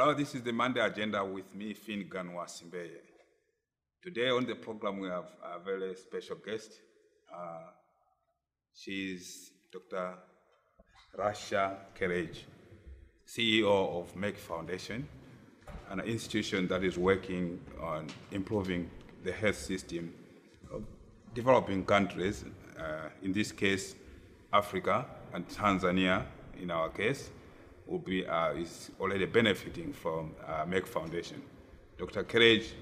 Well, this is the Monday agenda with me, Finn Ganwa Simbeye. Today on the program we have a very special guest. She's Dr. Rasha Kelej, CEO of Merck Foundation, an institution that is working on improving the health system of developing countries, in this case, Africa and Tanzania, in our case, will be, is already benefiting from Merck Foundation. Dr. Kelej,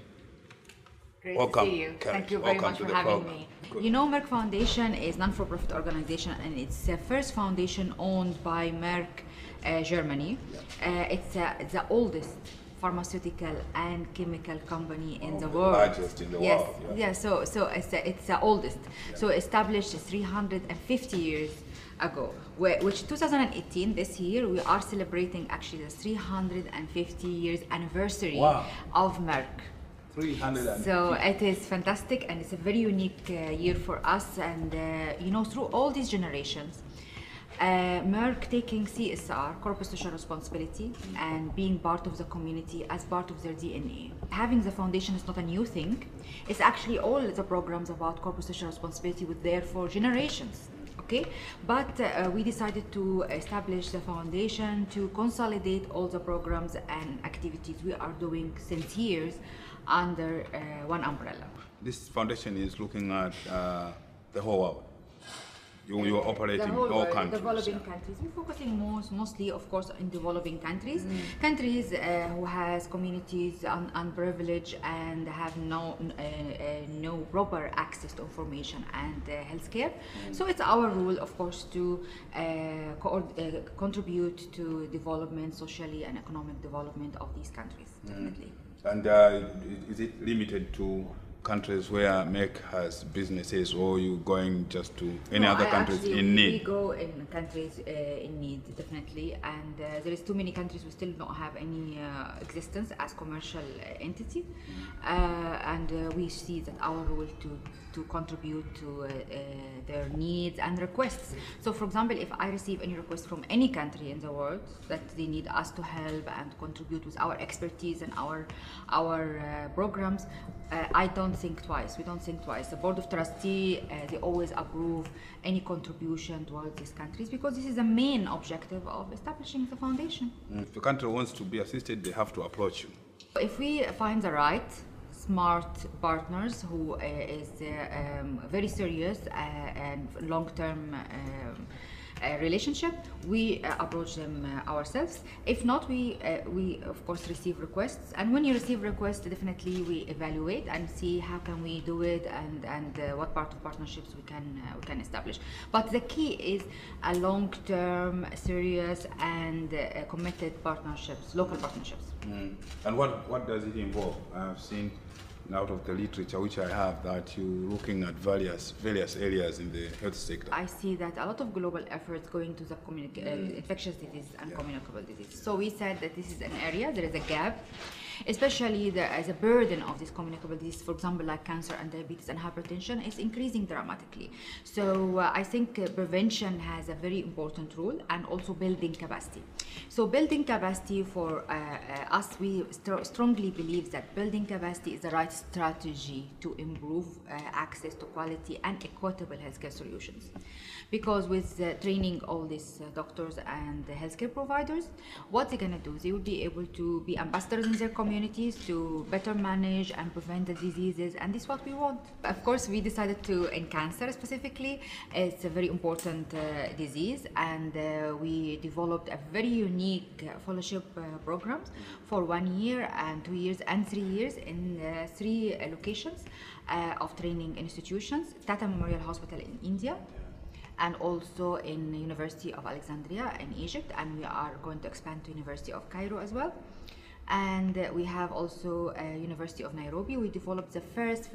Great welcome. to see you. Thank you very much for having me. Good. You know, Merck Foundation is a non-for-profit organization, and it's the first foundation owned by Merck, Germany. It's the oldest pharmaceutical and chemical company in the world. Largest in the world. Yeah. So it's the oldest. Yeah. So established 350 years ago, which 2018, this year, we are celebrating actually the 350 years anniversary of Merck. 350. So it is fantastic, and it's a very unique year for us. And you know, through all these generations, Merck taking CSR, corporate social responsibility, and being part of the community as part of their DNA. Having the foundation is not a new thing. It's actually all the programs about corporate social responsibility were there for generations. Okay, but we decided to establish the foundation to consolidate all the programs and activities we are doing since years under one umbrella. This foundation is looking at the whole world. You are operating in all countries. Developing countries. We're focusing mostly, of course, in developing countries. Countries who has communities unprivileged and have no proper access to information and healthcare. So it's our role, of course, to contribute to development, socially and economic development of these countries. Definitely. And is it limited to countries where Merck has businesses, or you going just to any other countries in need? We go in countries in need, definitely, and there is too many countries who still don't have any existence as commercial entity, and we see that our role to contribute to their needs and requests. So, for example, if I receive any request from any country in the world that they need us to help and contribute with our expertise and our programs, I don't think twice. We don't think twice. The Board of Trustees, they always approve any contribution towards these countries because this is the main objective of establishing the foundation. If the country wants to be assisted, they have to approach you. If we find the right, smart partners who is very serious and long-term relationship, we approach them ourselves. If not, we of course receive requests, and when you receive requests, definitely we evaluate and see how can we do it and what part of partnerships we can establish. But the key is a long-term, serious and committed partnerships, local partnerships. And what does it involve? I've seen out of the literature which I have that you're looking at various areas in the health sector. I see that a lot of global efforts going to the infectious disease and communicable disease. So we said that this is an area, there is a gap, especially as a burden of this communicable disease, for example, like cancer and diabetes and hypertension, is increasing dramatically. So I think prevention has a very important role, and also building capacity. So building capacity for us, we strongly believe that building capacity is the right strategy to improve access to quality and equitable healthcare solutions. Because with training all these doctors and the healthcare providers, what they're going to do, they will be able to be ambassadors in their communities to better manage and prevent the diseases, and this is what we want. Of course, we decided to, in cancer specifically, it's a very important disease, and we developed a very unique fellowship programs for 1 year and 2 years and 3 years in 3 locations of training institutions: Tata Memorial Hospital in India, and also in University of Alexandria in Egypt, and we are going to expand to University of Cairo as well. And we have also University of Nairobi. We developed the first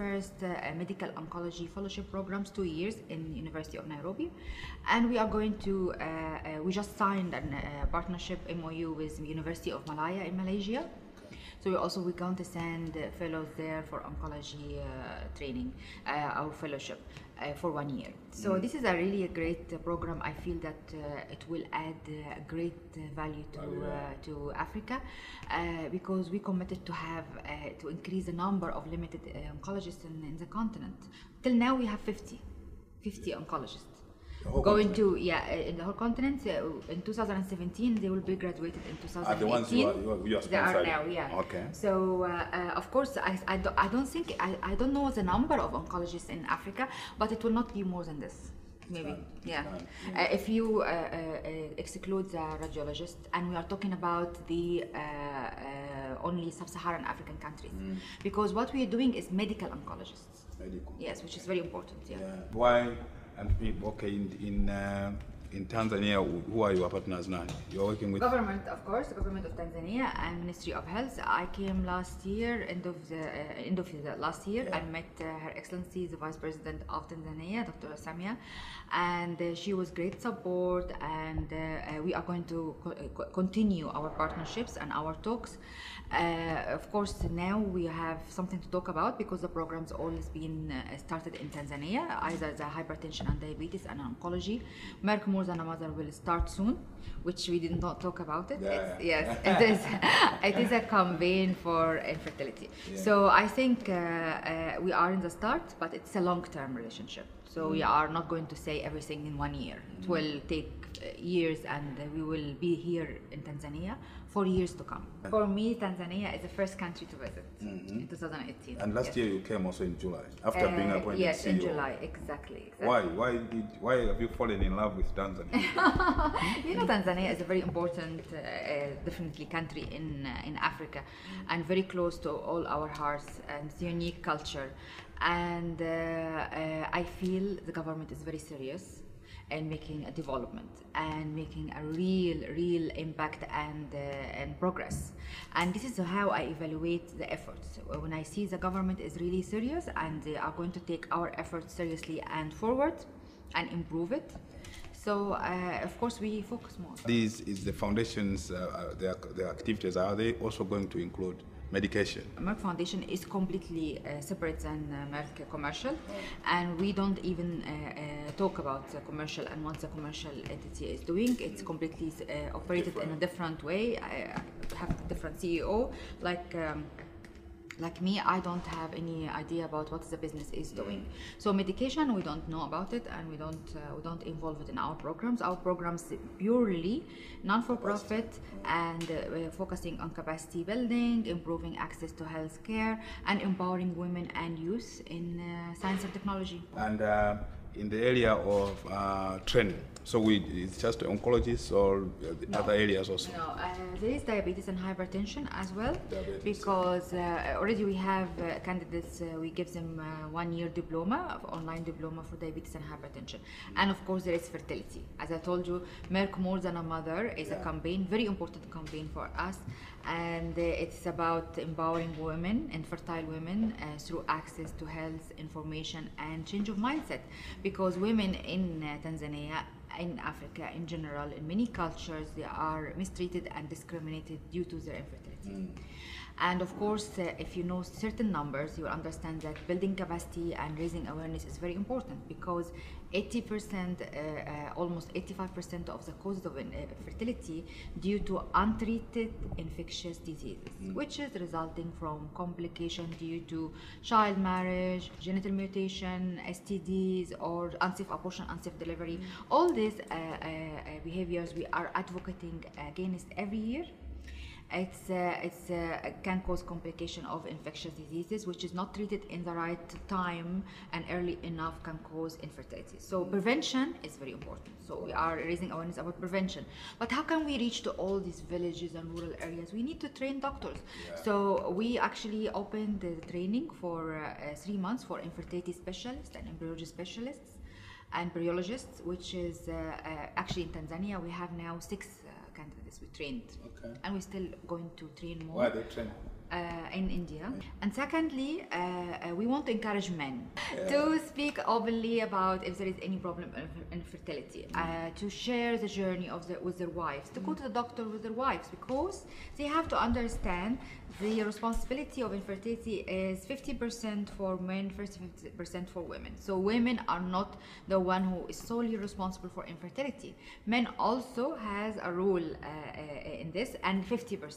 medical oncology fellowship programs, 2 years in University of Nairobi, and we are going to we just signed a partnership MOU with University of Malaya in Malaysia. So we're going to send fellows there for oncology training, our fellowship. For 1 year. So this is a great program. I feel that it will add great value to Africa because we committed to have to increase the number of limited oncologists in the continent. Till now we have 50 oncologists. Going to in the whole continent. In 2017 they will be graduated in 2018. The ones you are they are now, Okay. So of course I don't know the number of oncologists in Africa, but it will not be more than this. Maybe, if you exclude the radiologist, and we are talking about the only sub-Saharan African countries, because what we are doing is medical oncologists. Yes, which is very important. Why? And okay, in Tanzania, who are your partners now? You're working with government, of course, the government of Tanzania and Ministry of Health. I came last year, end of the last year. I met Her Excellency, the Vice President of Tanzania, Dr. Samia, and she was great support. And we are going to continue our partnerships and our talks. Of course, now we have something to talk about because the program's always been started in Tanzania, either the hypertension and diabetes and oncology. Merck More Than a Mother will start soon, which we did not talk about it. Yes, it is a campaign for infertility. So I think we are in the start, but it's a long-term relationship. So we are not going to say everything in 1 year. It will take years, and we will be here in Tanzania for years to come. For me, Tanzania is the first country to visit in 2018. And last year you came also in July, after being appointed yes, CEO. in July, exactly. Why have you fallen in love with Tanzania? You know, Tanzania is a very important, definitely country in Africa, and very close to all our hearts, and it's a unique culture. And I feel the government is very serious in making a development and making a real impact and progress. And this is how I evaluate the efforts. When I see the government is really serious and they are going to take our efforts seriously and forward and improve it. So of course we focus more. These is the foundation's their activities. Are they also going to include medication? Merck Foundation is completely separate than Merck Commercial, and we don't even talk about the commercial and what the commercial entity is doing. It's completely operated in a different way. I have a different CEO. Like me, I don't have any idea about what the business is doing. So medication, we don't know about it, and we don't involve it in our programs. Our programs purely non-for-profit and focusing on capacity building, improving access to health care, and empowering women and youth in science and technology. And in the area of training, so it's just oncologists or other areas also? No, there is diabetes and hypertension as well, because already we have candidates, we give them 1 year diploma, online diploma for diabetes and hypertension. And of course there is fertility. As I told you, Merck More Than a Mother is a campaign, very important campaign for us, and it's about empowering women, infertile women, through access to health information and change of mindset, because women in Tanzania, in Africa in general, in many cultures, they are mistreated and discriminated due to their infertility. And of course, if you know certain numbers, you will understand that building capacity and raising awareness is very important, because 80%, almost 85% of the causes of infertility due to untreated infectious diseases, which is resulting from complication due to child marriage, genital mutation, STDs, or unsafe abortion, unsafe delivery. All these behaviors we are advocating against every year. It can cause complication of infectious diseases, which is not treated in the right time and early enough can cause infertility. So prevention is very important. So we are raising awareness about prevention. But how can we reach to all these villages and rural areas? We need to train doctors. So we actually opened the training for 3 months for infertility specialists and embryology specialists and embryologists, which is actually in Tanzania we have now 6 candidates we trained, and we're still going to train more. Why are they trained? in India. And secondly, we want to encourage men to speak openly about if there is any problem of infertility, to share the journey of with their wives, to go to the doctor with their wives, because they have to understand the responsibility of infertility is 50% for men, 50% for women. So women are not the one who is solely responsible for infertility. Men also has a role in this, and 50%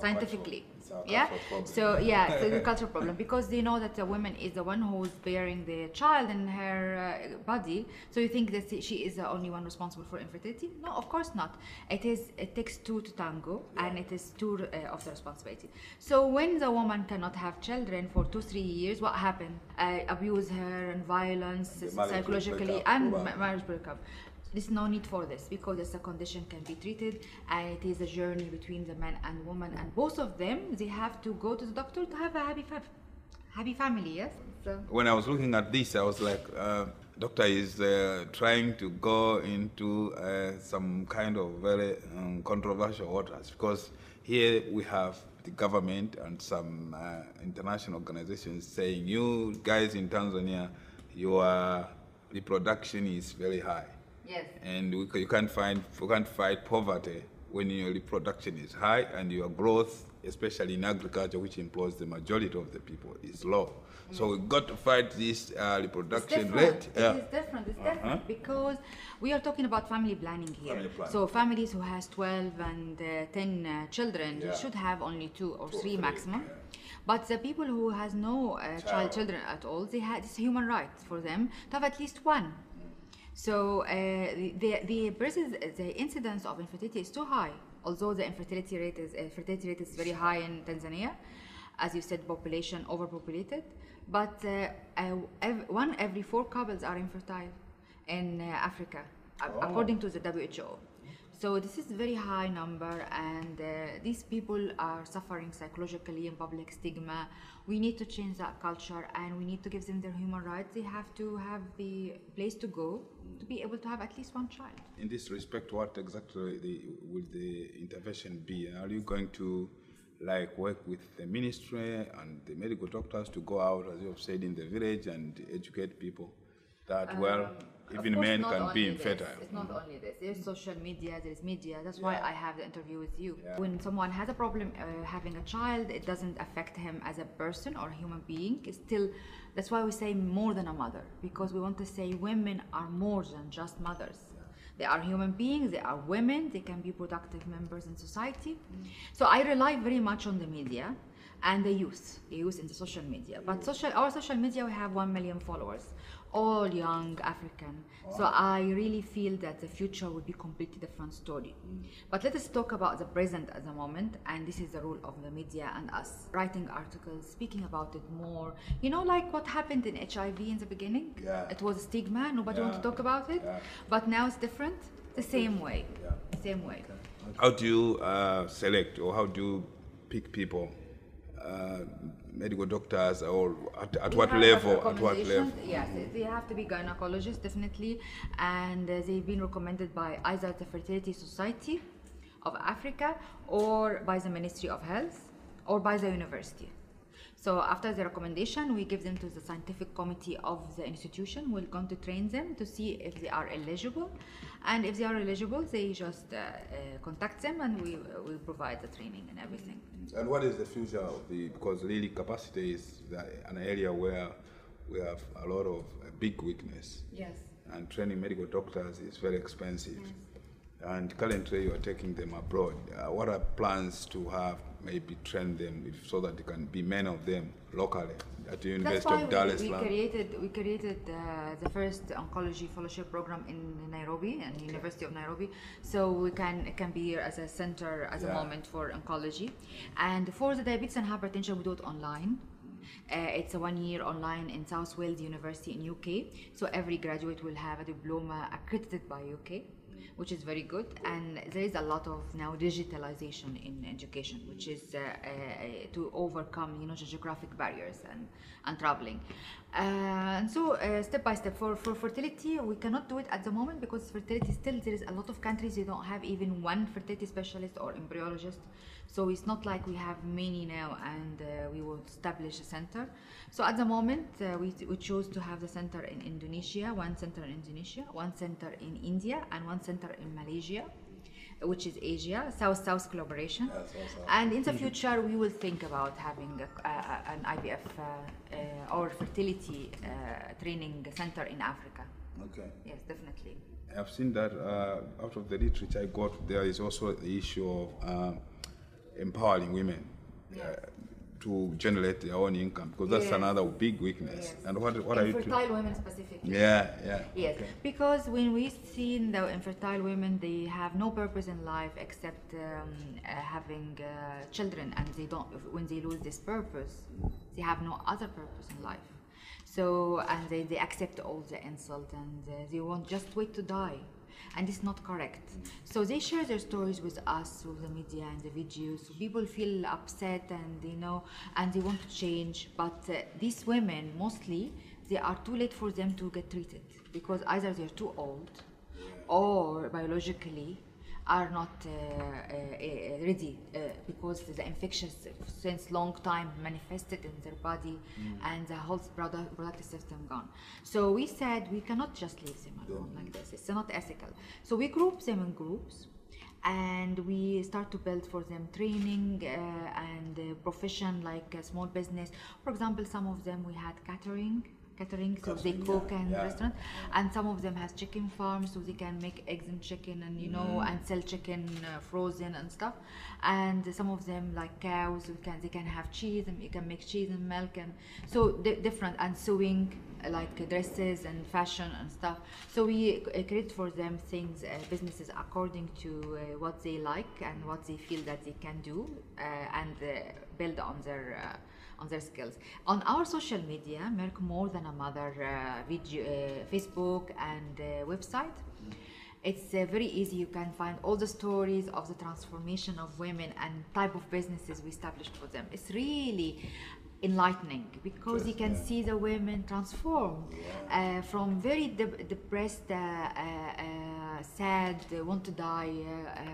scientifically. Yeah. So yeah, it's a cultural problem, because they know that the woman is the one who is bearing the child in her body. So you think that she is the only one responsible for infertility? No, of course not. It takes two to tango, and it is two of the responsibility. So when the woman cannot have children for 2-3 years, what happened? Abuse her and violence psychologically, and marriage breakup. There's no need for this, because it's a condition can be treated, and it is a journey between the man and woman, and both of them, they have to go to the doctor to have a happy family. Yes. So when I was looking at this, I was like, doctor is trying to go into some kind of very controversial waters, because here we have the government and some international organizations saying, you guys in Tanzania, your reproduction is very high. yes. And you can't fight poverty when your reproduction is high and your growth, especially in agriculture, which employs the majority of the people, is low. So we've got to fight this reproduction rate. It is different. It's different because we are talking about family planning here. Family planning. So families who has 12 and 10 children should have only 2 or 3 maximum. But the people who has no children at all, they have it's a human right for them to have at least one. So the incidence of infertility is too high. Although the infertility rate is very high in Tanzania, as you said, population overpopulated. But one every 4 couples are infertile in Africa, according to the WHO. So this is a very high number, and these people are suffering psychologically and public stigma. We need to change that culture, and we need to give them their human rights. They have to have the place to go to be able to have at least one child. In this respect, what exactly will the intervention be? Are you going to work with the ministry and the medical doctors to go out, as you have said, in the village and educate people that, even men can be infertile? It's not only this. There's social media, there's media. That's why I have the interview with you. Yeah. When someone has a problem having a child, it doesn't affect him as a person or a human being. It's still, that's why we say more than a mother, because we want to say women are more than just mothers. They are human beings, they are women, they can be productive members in society. So I rely very much on the media and the youth in the social media. But our social media, we have 1 million followers, all young African. So I really feel that the future will be completely different story. But let us talk about the present at the moment, and this is the role of the media and us. Writing articles, speaking about it more. You know, like what happened in HIV in the beginning? Yeah. It was a stigma, nobody wanted to talk about it. Yeah. But now it's different, the same way. Yeah. Same way. How do you select, or how do you pick people? Medical doctors, or at what level? At what level? Yes, they have to be gynecologists, definitely, and they've been recommended by either the Fertility Society of Africa, or by the Ministry of Health, or by the university. So after the recommendation, we give them to the scientific committee of the institution. We're going to train them to see if they are eligible, and if they are eligible, they just contact them, and we provide the training and everything. And what is the future of because really capacity is an area where we have a lot of big weakness. Yes. And training medical doctors is very expensive. Yes. And currently you are taking them abroad. What are plans to have, maybe train them so that there can be many of them locally at the University of Dar es Salaam? We created the first oncology fellowship program in Nairobi, and University of Nairobi. So it can be here as a center at the moment for oncology. And for the diabetes and hypertension, we do it online. It's a 1 year online in South Wales University in UK. So every graduate will have a diploma accredited by UK, which is very good. And there is a lot of now digitalization in education, which is to overcome, the geographic barriers and traveling. And so step by step for fertility, we cannot do it at the moment because fertility still, there is a lot of countries they don't have even one fertility specialist or embryologist. So it's not like we have many now and we will establish a center. So at the moment we chose to have the center in Indonesia, one center in Indonesia, one center in India, and one center in Malaysia, which is Asia, South-South collaboration. And in the future, we will think about having an IVF or fertility training center in Africa. Okay. Yes, definitely. I've seen that out of the literature I got, there is also the issue of empowering women to generate their own income, because that's another big weakness. And what are you doing? Infertile women specifically. Yes. Okay. Because when we see the infertile women, they have no purpose in life except having children, and they don't. When they lose this purpose, they have no other purpose in life. So, and they accept all the insult, and they won't just wait to die. And it's not correct. So they share their stories with us through the media and the videos. So people feel upset, and and they want to change. But these women, mostly, they are too late for them to get treated, because either they're too old or biologically are not ready, because the infections since long time manifested in their body, and the whole reproductive system gone. So we said we cannot just leave them alone like this. It's not ethical. So we group them in groups, and we start to build for them training and profession, like a small business. For example, some of them we had catering, so they cook and restaurant, and some of them has chicken farms, so they can make eggs and chicken, and and sell chicken frozen and stuff. And some of them like cows, they can have cheese, and you can make cheese and milk, and so different, and sewing like dresses and fashion and stuff. So we create for them things, businesses according to what they like and what they feel that they can do, and build on their skills. On our social media, Merck More Than a Mother Facebook and website, it's very easy. You can find all the stories of the transformation of women and type of businesses we established for them. It's really enlightening, because you can see the women transform from very depressed, sad, want to die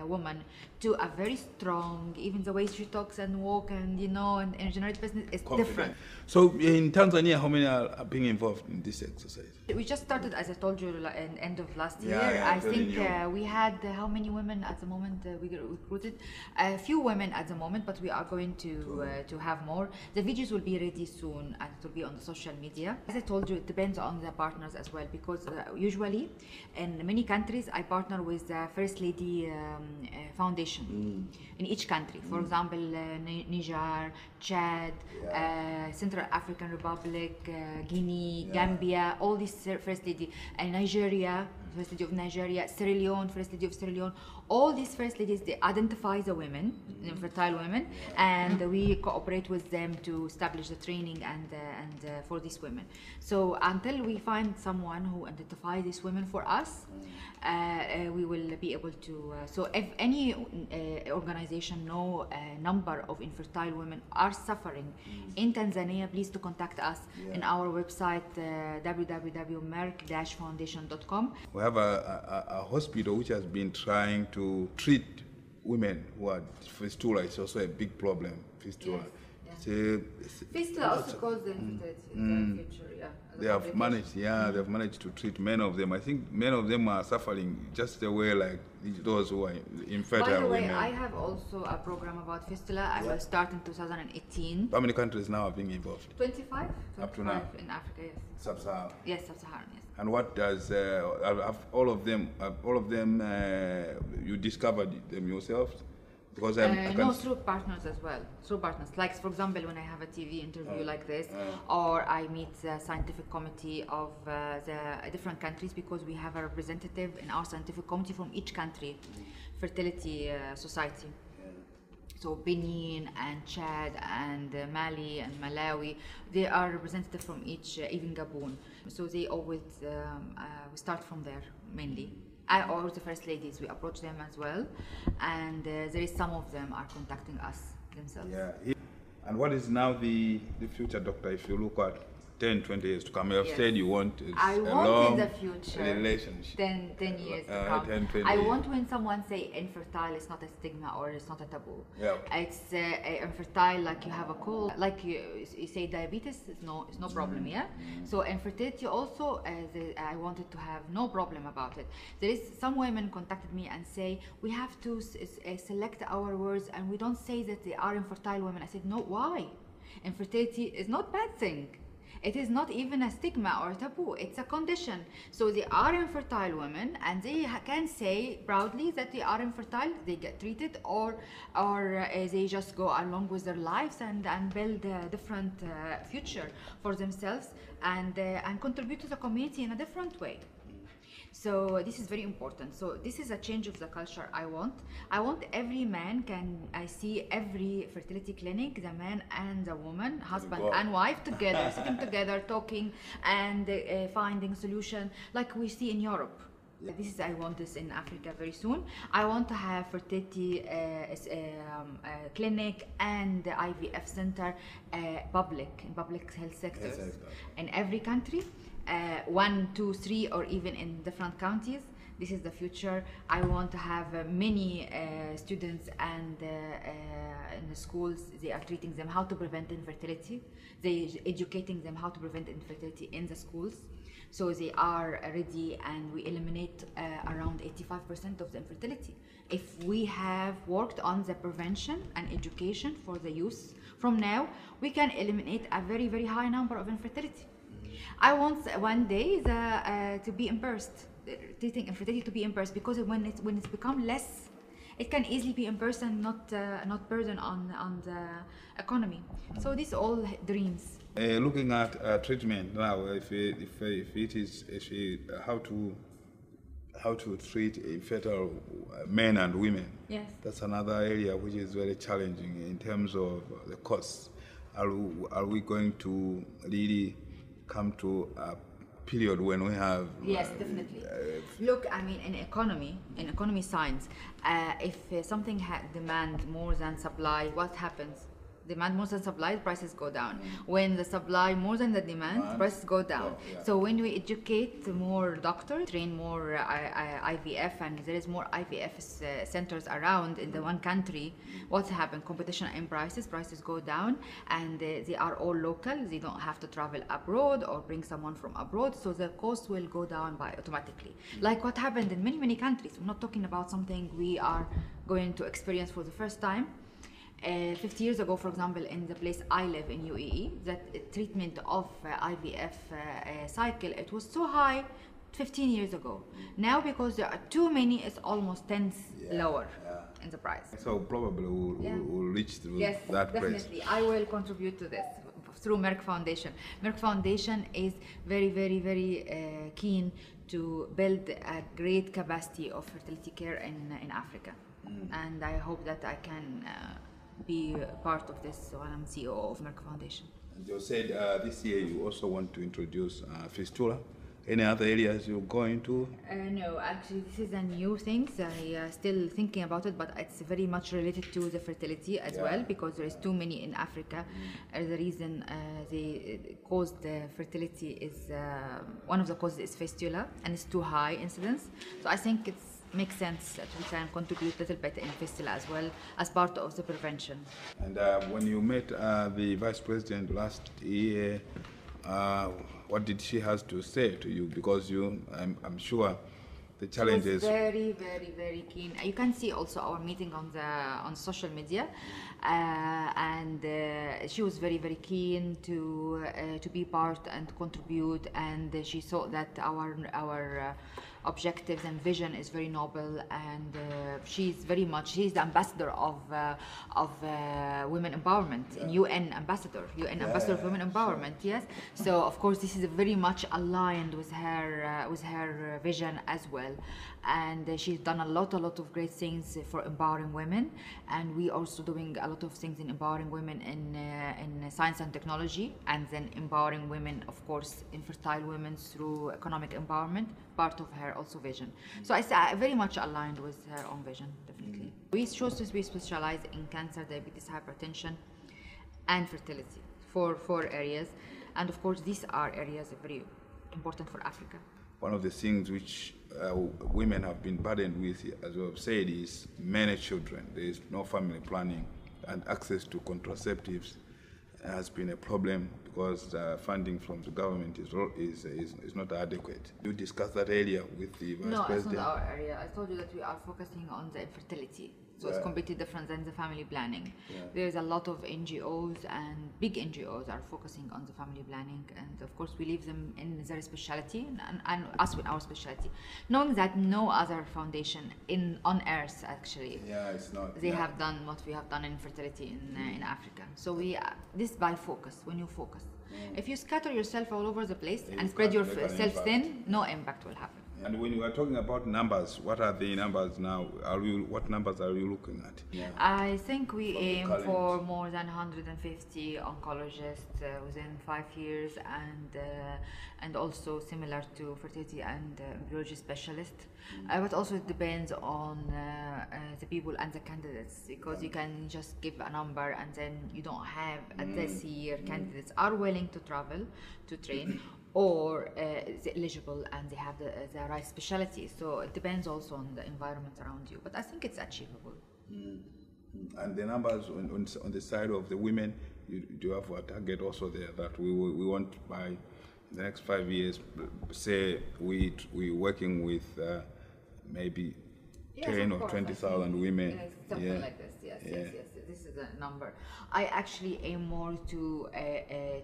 woman to a very strong. Even the way she talks and walk and and generate business is different. So in Tanzania, how many are being involved in this exercise? We just started, as I told you, in end of last year. Yeah, I think we had how many women at the moment we recruited? A few women at the moment, but we are going to have more. The videos will be ready soon, and it will be on the social media. As I told you, it depends on the partners as well, because usually in many countries I partner with the First Lady Foundation in each country. For example, Niger, Chad, Central African Republic, Guinea, Gambia, all these First Lady, and Nigeria, First Lady of Nigeria, Sierra Leone, First Lady of Sierra Leone. All these First Ladies, they identify the women, infertile women, and we cooperate with them to establish the training and for these women. So until we find someone who identifies these women for us, we will be able to. So if any organization know a number of infertile women are suffering in Tanzania, please to contact us in our website www.merck-foundation.com. We have a hospital which has been trying to treat women who are fistula. It's also a big problem, fistula. Fistula also causes infertility in the future, They have managed, they've managed to treat many of them. I think many of them are suffering just the way like those who are infertile women. By the way, I have also a program about fistula. I will start in 2018. How many countries now are being involved? 25. Up to now? In Africa, yes. Sub-Saharan? Yes, Sub-Saharan, yes. And what does, all of them, you discovered them yourselves? Because no, through partners as well. Through partners. Like, for example, when I have a TV interview like this, or I meet the scientific committee of the different countries, because we have a representative in our scientific committee from each country, fertility society. So Benin and Chad and Mali and Malawi, they are representative from each, even Gabon. So they always, we start from there mainly. Or the First Ladies, we approach them as well, and there is some of them are contacting us themselves. And what is now the future, doctor, if you look at 10, 20 years to come? You have Yes. said you want I a want long in the future relationship. 10 years to come. 10, 20 I years. want when someone say infertile, it's not a stigma or it's not a taboo. Yeah. It's infertile like you have a cold, like you say diabetes, it's no problem, yeah? So infertility also, I wanted to have no problem about it. There is some women contacted me and say, we have to select our words and we don't say that they are infertile women. I said, no, why? Infertility is not a bad thing. It is not even a stigma or a taboo, it's a condition. So they are infertile women and they can say proudly that they are infertile, they get treated or they just go along with their lives and build a different future for themselves and contribute to the community in a different way. So this is very important. So this is a change of the culture I want. I want every man I see every fertility clinic, the man and the woman, husband and wife together, sitting together, talking and finding solution like we see in Europe. I want this in Africa very soon. I want to have fertility clinic and IVF center in public health sectors in every country. 1, 2, 3, or even in different counties. This is the future. I want to have many students and in the schools, they are treating them how to prevent infertility. They are educating them how to prevent infertility in the schools. So they are ready and we eliminate around 85% of the infertility. If we have worked on the prevention and education for the youth from now, we can eliminate a very, very high number of infertility. I want one day to be impersed, treating infertility to be impersed, because when it's become less, it can easily be impersed and not burden on the economy. So these are all dreams. Looking at treatment now, how to treat infertile men and women. Yes. That's another area which is very challenging in terms of the costs. Are we going to really come to a period when we have yes, definitely. Look, I mean, in economy science, if something demand more than supply, what happens? Demand more than supply, prices go down. When the supply more than the demand, prices go down. So when we educate more doctors, train more IVF, and there is more IVF centers around in the one country, what's happened? Competition in prices go down, and they are all local. They don't have to travel abroad or bring someone from abroad, so the cost will go down by automatically. Like what happened in many countries. We're not talking about something we are going to experience for the first time. 50 years ago, for example, in the place I live in UAE, that treatment of IVF cycle, it was so high 15 years ago. Now, because there are too many, it's almost 10 lower in the price. So probably we'll reach through that definitely. price. I will contribute to this through Merck Foundation. Merck Foundation is very, very, very keen to build a great capacity of fertility care in Africa. And I hope that I can be part of this when I'm CEO of Merck Foundation. And you said this year you also want to introduce fistula. Any other areas you're going to? No, actually this is a new thing. I still thinking about it, but it's very much related to the fertility as well, because there is too many in Africa. The reason they caused the fertility is one of the causes is fistula, and it's too high incidence. So I think it makes sense that we can contribute a little bit in fistula as well as part of the prevention. And when you met the Vice President last year, what did she have to say to you? Because I'm sure the challenges. She was very, very, very keen. You can see also our meeting on social media, and she was very, very keen to be part and contribute. And she saw that our objectives and vision is very noble, and she's the ambassador of women empowerment, in UN ambassador of women empowerment. Yes, so of course this is very much aligned with her vision as well, and she's done a lot of great things for empowering women, and we also doing a lot of things in empowering women in science and technology, and then empowering women, of course, infertile women through economic empowerment, part of her also vision. So I very much aligned with her own vision, definitely. We chose to be specialized in cancer, diabetes, hypertension, and fertility, four areas. And of course, these are areas very important for Africa. One of the things which women have been burdened with, as we have said, is many children. There is no family planning, and access to contraceptives has been a problem because funding from the government is not adequate. You discussed that earlier with the Vice No, President. it's not our area. I told you that we are focusing on the infertility. So it's completely different than the family planning. Yeah. There's a lot of NGOs, and big NGOs are focusing on the family planning, and of course we leave them in their specialty and us with our specialty, knowing that no other foundation on earth actually It's not. they have done what we have done in fertility in Africa. So we this by focus. When you focus, if you scatter yourself all over the place and spread can't make an yourself impact. thin, no impact will happen. And when you are talking about numbers, what are the numbers now? What numbers are you looking at? I think we From the aim current. for more than 150 oncologists within 5 years, and also similar to fertility and embryology specialists. But also it depends on the people and the candidates, because you can just give a number and then you don't have this year candidates are willing to travel to train or is eligible and they have the right specialty. So it depends also on the environment around you, but I think it's achievable. And the numbers on the side of the women, you do have a target also there that we want by the next 5 years, say we're working with maybe 10 or 20,000 women. Yes, something like this. Yes. This is a number. I actually aim more to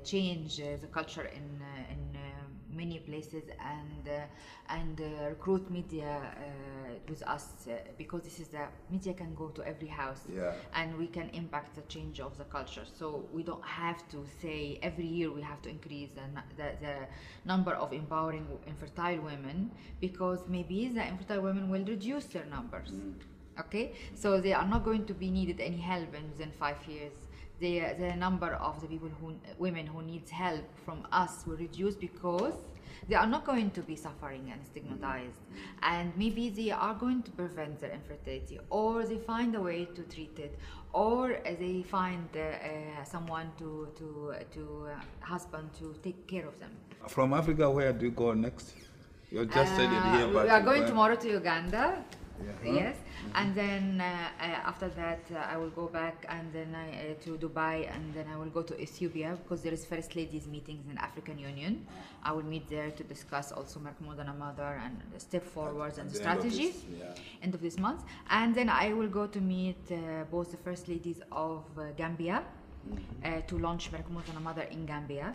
change the culture in many places and recruit media with us, because this is the media can go to every house and we can impact the change of the culture. So we don't have to say every year we have to increase the number of empowering infertile women, because maybe the infertile women will reduce their numbers. Okay, so they are not going to be needed any help within 5 years. The number of the women who needs help from us will reduce, because they are not going to be suffering and stigmatized, and maybe they are going to prevent their infertility, or they find a way to treat it, or they find someone to husband to take care of them. From Africa, where do you go next? You just said it here, but we are going tomorrow to Uganda. Yeah. Yes, and then after that I will go back and then to Dubai, and then I will go to Ethiopia, because there is First Ladies meetings in African Union. I will meet there to discuss also Merck More Than a Mother and the step forwards and the strategies. End of this month, and then I will go to meet both the First Ladies of Gambia to launch Merck More Than a Mother in Gambia.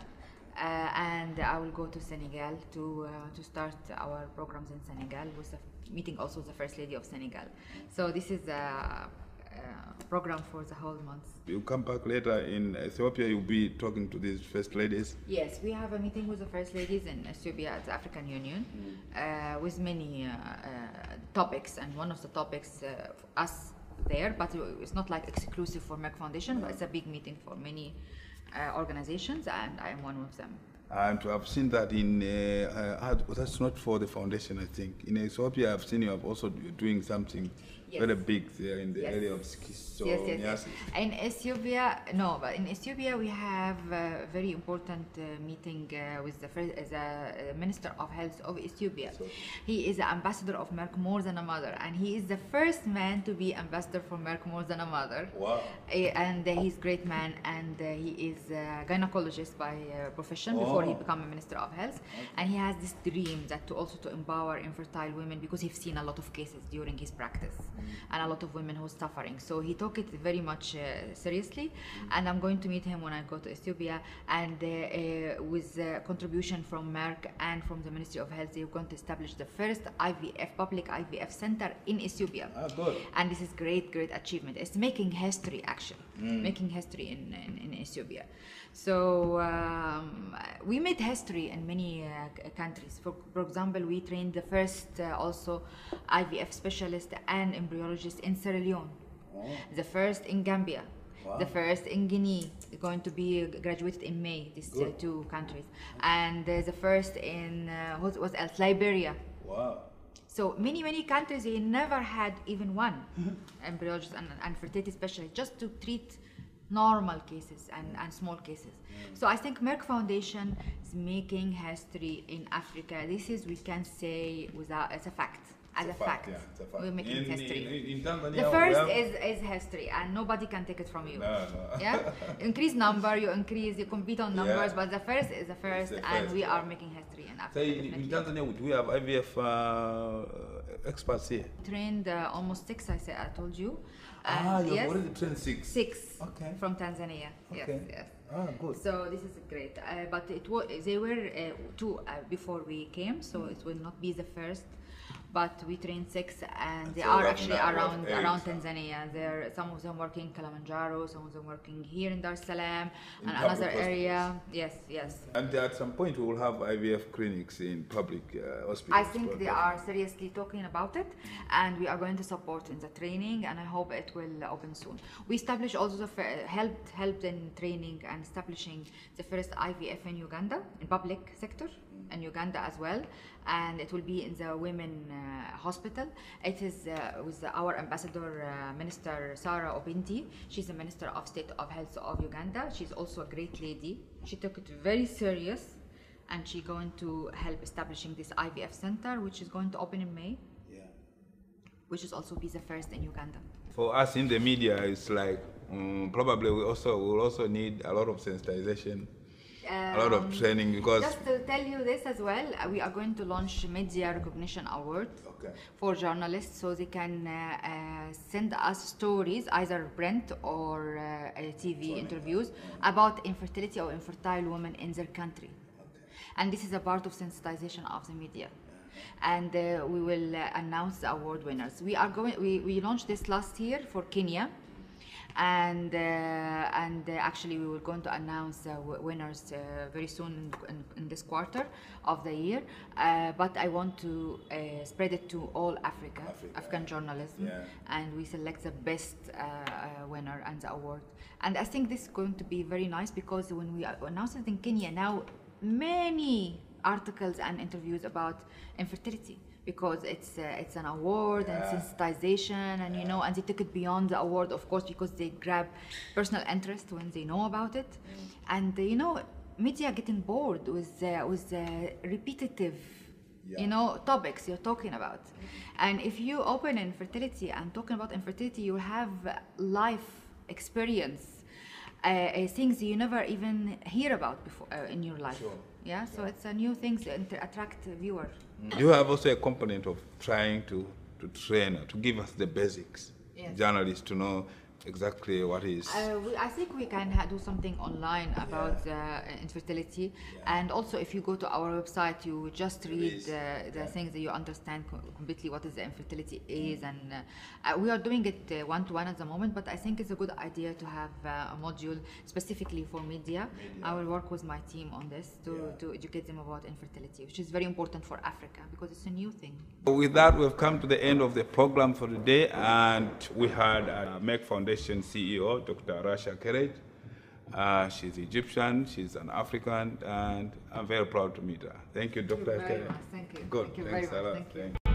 And I will go to Senegal to start our programs in Senegal, with meeting also the First Lady of Senegal. So this is a program for the whole month. You come back later in Ethiopia, you'll be talking to these First Ladies. Yes, we have a meeting with the First Ladies in Ethiopia at the African Union with many topics, and one of the topics for us there, but it's not like exclusive for Merck Foundation, but it's a big meeting for many organizations, and I am one of them. And to have seen that that's not for the foundation, I think. In Ethiopia, I've seen you have also doing something very big there in the area of schizophrenia. Yes. In Ethiopia, no, but in Ethiopia we have a very important meeting with the Minister of Health of Ethiopia. He is the ambassador of Merck More Than a Mother, and he is the first man to be ambassador for Merck More Than a Mother. Wow. And he's a great man, and he is a gynecologist by profession before he became a Minister of Health. And he has this dream that to empower infertile women, because he's seen a lot of cases during his practice and a lot of women who are suffering. So he took it very much seriously, and I'm going to meet him when I go to Ethiopia, and with contribution from Merck and from the Ministry of Health, they're going to establish the first public IVF center in Ethiopia. Good. And this is great achievement. It's making history actually, making history in Ethiopia. So we made history in many countries. For example, we trained the first also IVF specialist and embryologist in Sierra Leone, the first in Gambia, the first in Guinea, going to be graduated in May, these two countries, and the first in what was else, Liberia. Wow. So many countries, they never had even one embryologist and fertility specialist just to treat normal cases and small cases. So I think Merck Foundation is making history in Africa. This is, we can say, without, it's a fact. As a fact, yeah, it's a fact. we're making history. In Tanzania, The first is history, and nobody can take it from you. No. Yeah, increase number, you compete on numbers, but the first is the first, and we are making history in Africa. So in Tanzania, do we have IVF experts here? Trained almost 6, I told you. You've already trained 6. 6. Okay. From Tanzania. Okay. Yes. Good. So this is great. But they were 2 before we came, so it will not be the first. But we trained 6, and they are actually around Tanzania. Some of them working in Kilimanjaro, some of them working here in Dar es Salaam, and another area. Yes. And at some point, we will have IVF clinics in public hospitals. I think they are seriously talking about it, and we are going to support in the training, and I hope it will open soon. We established also helped in training and establishing the first IVF in Uganda, in public sector in Uganda as well, and it will be in the women hospital. It is with our ambassador, Minister Sarah Obindi. She's the Minister of State of Health of Uganda. She's also a great lady. She took it very serious, and she's going to help establishing this IVF center, which is going to open in May. Yeah. Which is also be the first in Uganda. For us in the media, it's like probably we will also need a lot of sensitization. A lot of training, because just to tell you this as well, we are going to launch Media Recognition Award for journalists, so they can send us stories, either print or TV interviews about infertility or infertile women in their country. And this is a part of sensitization of the media. And we will announce the award winners. We launched this last year for Kenya. And actually we were going to announce winners very soon in this quarter of the year, but I want to spread it to all African journalism, and we select the best winner and the award. And I think this is going to be very nice, because when we announced it in Kenya, now many articles and interviews about infertility, because it's an award and sensitization, and and they took it beyond the award, of course, because they grab personal interest when they know about it, and media getting bored with repetitive topics you're talking about. And if you open infertility and talking about infertility, you have life experience, things you never even hear about before in your life. So it's a new thing to attract viewer. You have also a component of trying to train, to give us the basics, journalists to know exactly what is. I think we can do something online about infertility, and also if you go to our website, you just read the things that you understand completely what is the infertility is, and we are doing it one-to-one at the moment, but I think it's a good idea to have a module specifically for media. I will work with my team on this to educate them about infertility, which is very important for Africa because it's a new thing. With that, we've come to the end of the program for the day, and we had Merck Foundation CEO, Dr. Rasha Kelej. She's Egyptian, she's an African, and I'm very proud to meet her. Thank you, Dr. Kelej. Thank you. Good. Thank you very much. Thank you.